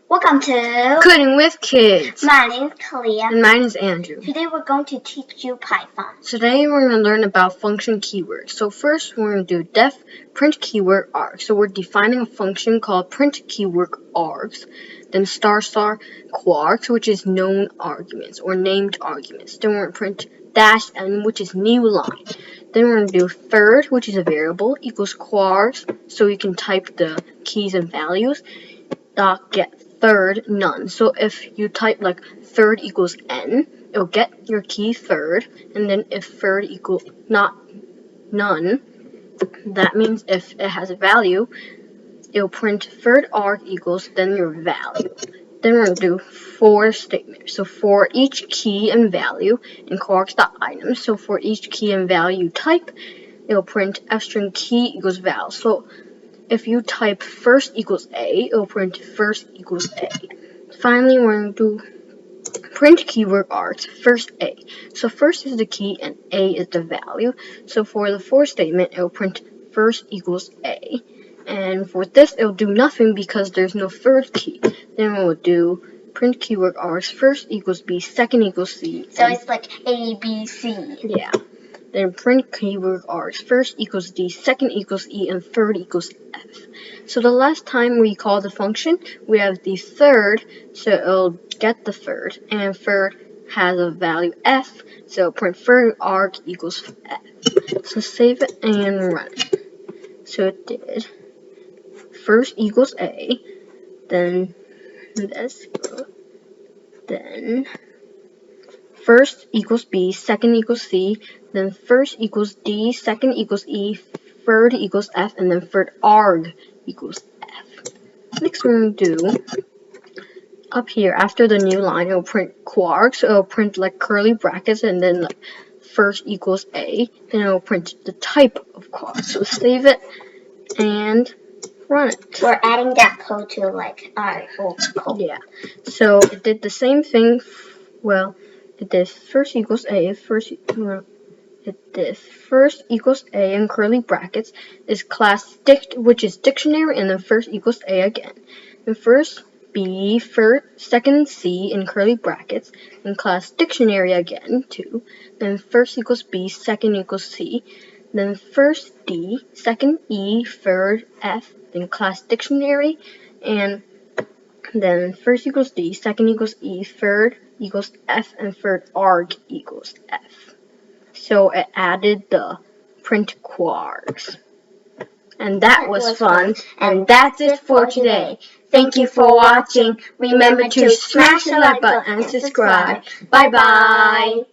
Welcome to Coding with Kids. My name is Kalia. And mine is Andrew. Today we're going to teach you Python. Today we're going to learn about function keywords. So first we're going to do def print keyword args. So we're defining a function called print keyword args. Then star kwargs, which is known arguments or named arguments. Then we're going to print dash n, which is new line. Then we're going to do third, which is a variable, equals kwargs. So you can type the keys and values. Get third none. So if you type like third equals n, it'll get your key third, and then if third equals not none, that means if it has a value, it'll print third arg equals then your value. Then we're going to do for statement. So for each key and value in kwargs.item, so for each key and value type, it'll print f-string key equals val. So if you type first equals A, it'll print first equals A. Finally, we're going to do print keyword args, first A. So first is the key and A is the value. So for the for statement, it'll print first equals A. And for this, it'll do nothing because there's no third key. Then we'll do print keyword args, first equals B, second equals C. So it's like A, B, C. Yeah. Then print keyword args, first equals D, second equals E, and third equals F. So the last time we call the function, we have the third, so it'll get the third, and third has a value F, so it'll print third arg equals F. So save it and run it. So it did first equals A, then this, then first equals B, second equals C, then first equals D, second equals E, third equals F, and then third arg equals F. Next we're going to do, up here, after the new line, it'll print kwargs, so it'll print like curly brackets, and then like first equals A, then it'll print the type of kwarg. So save it and run it. We're adding that code to like our old code. Yeah, so it did the same thing, well, it did first equals A, first equals A in curly brackets is class dict, which is dictionary, and then first equals A again. And first B, second C in curly brackets, and class dictionary again too. Then first equals B, second equals C. Then first D, second E, third F, then class dictionary, and then first equals D, second equals E, third equals F, and third arg equals F. So it added the print kwargs. And that was fun. And that's it for today. Thank you for watching. Remember to smash the like button and subscribe. Bye bye.